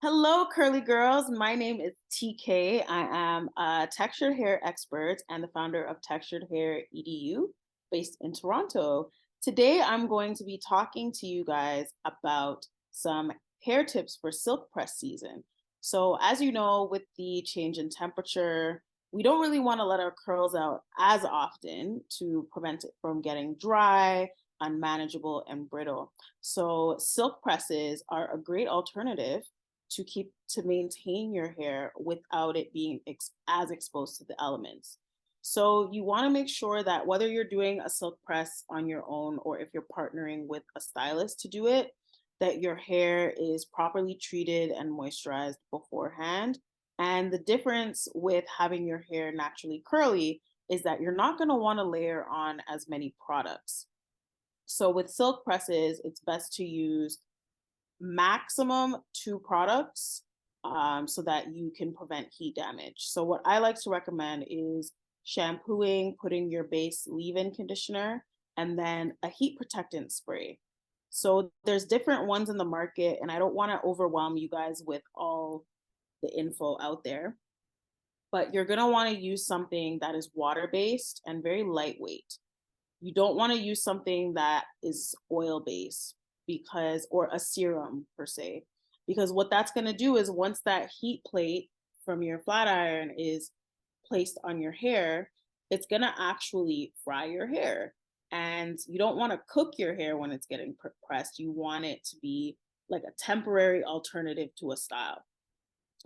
Hello, curly girls. My name is TK. I am a textured hair expert and the founder of Textured Hair EDU based in Toronto. Today, I'm going to be talking to you guys about some hair tips for silk press season. So, as you know, with the change in temperature, we don't really want to let our curls out as often to prevent it from getting dry, unmanageable, and brittle. So, silk presses are a great alternative to maintain your hair without it being as exposed to the elements. So you want to make sure that whether you're doing a silk press on your own or if you're partnering with a stylist to do it, that your hair is properly treated and moisturized beforehand. And the difference with having your hair naturally curly is that you're not going to want to layer on as many products. So with silk presses, it's best to use maximum two products so that you can prevent heat damage. So what I like to recommend is shampooing, putting your base leave-in conditioner, and then a heat protectant spray. So there's different ones in the market, and I don't want to overwhelm you guys with all the info out there, but you're going to want to use something that is water-based and very lightweight. You don't want to use something that is oil-based or a serum per se, because what that's going to do is once that heat plate from your flat iron is placed on your hair, it's going to actually fry your hair. And you don't want to cook your hair when it's getting pressed. You want it to be like a temporary alternative to a style.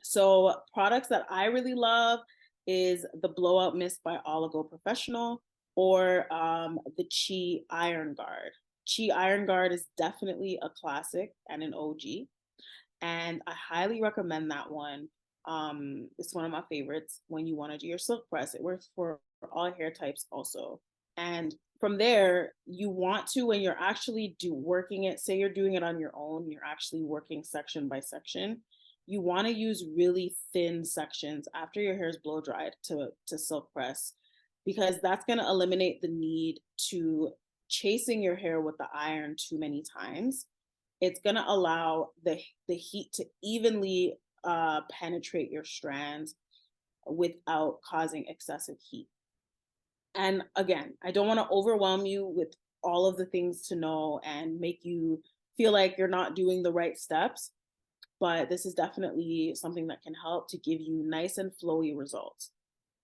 So products that I really love is the Blowout Mist by Oligo Professional or the Chi Iron Guard. Chi Iron Guard is definitely a classic and an OG, and I highly recommend that one. It's one of my favorites when you want to do your silk press. It works for all hair types also. And from there, you want to, when you're actually working it, say you're doing it on your own, you're actually working section by section, you want to use really thin sections after your hair is blow dried to silk press, because that's going to eliminate the need to chasing your hair with the iron too many times. It's going to allow the heat to evenly penetrate your strands without causing excessive heat. And again, I don't want to overwhelm you with all of the things to know and make you feel like you're not doing the right steps, but this is definitely something that can help to give you nice and flowy results.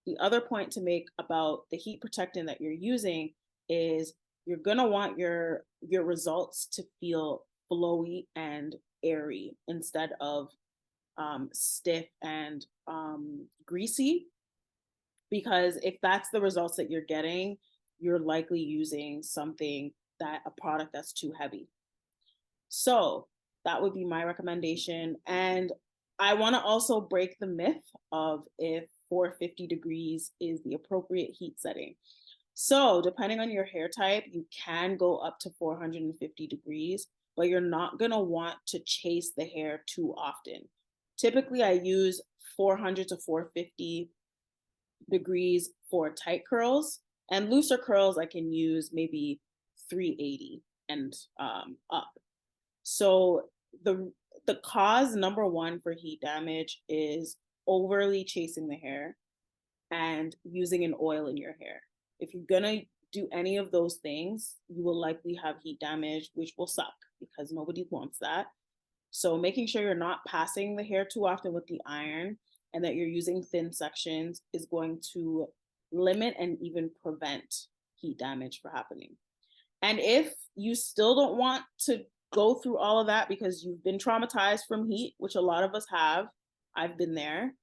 The other point to make about the heat protectant that you're using is you're going to want your results to feel flowy and airy instead of stiff and greasy, because if that's the results that you're getting, you're likely using a product that's too heavy. So that would be my recommendation. And I want to also break the myth of if 450 degrees is the appropriate heat setting. So depending on your hair type, you can go up to 450 degrees, but you're not going to want to chase the hair too often. Typically, I use 400 to 450 degrees for tight curls, and looser curls I can use maybe 380 and up. So the cause number one for heat damage is overly chasing the hair and using an oil in your hair. If you're gonna do any of those things, you will likely have heat damage, which will suck because nobody wants that. So making sure you're not passing the hair too often with the iron and that you're using thin sections is going to limit and even prevent heat damage from happening. And if you still don't want to go through all of that because you've been traumatized from heat, which a lot of us have, I've been there,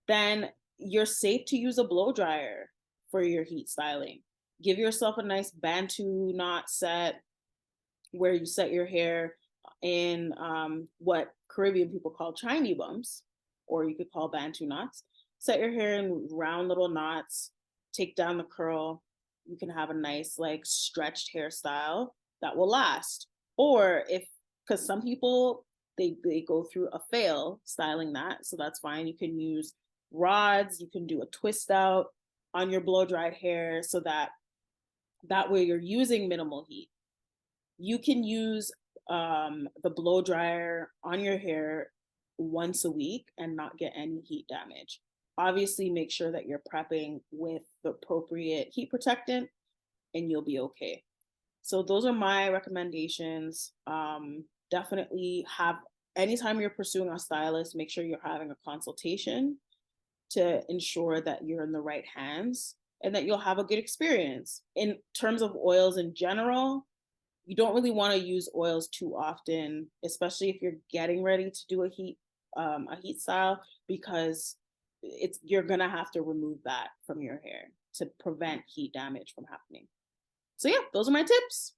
then you're safe to use a blow dryer for your heat styling. Give yourself a nice Bantu knot set where you set your hair in what Caribbean people call Chinese bumps, or you could call Bantu knots. Set your hair in round little knots, take down the curl. You can have a nice like stretched hairstyle that will last. Or because some people, they go through a fail styling that, so that's fine. You can use rods, you can do a twist out on your blow dried hair so that way you're using minimal heat. You can use the blow dryer on your hair once a week and not get any heat damage. Obviously, make sure that you're prepping with the appropriate heat protectant and you'll be okay. So those are my recommendations. Definitely have, anytime you're pursuing a stylist, make sure you're having a consultation to ensure that you're in the right hands and that you'll have a good experience. In terms of oils in general, you don't really want to use oils too often, especially if you're getting ready to do a heat style, because you're gonna have to remove that from your hair to prevent heat damage from happening. So yeah, those are my tips.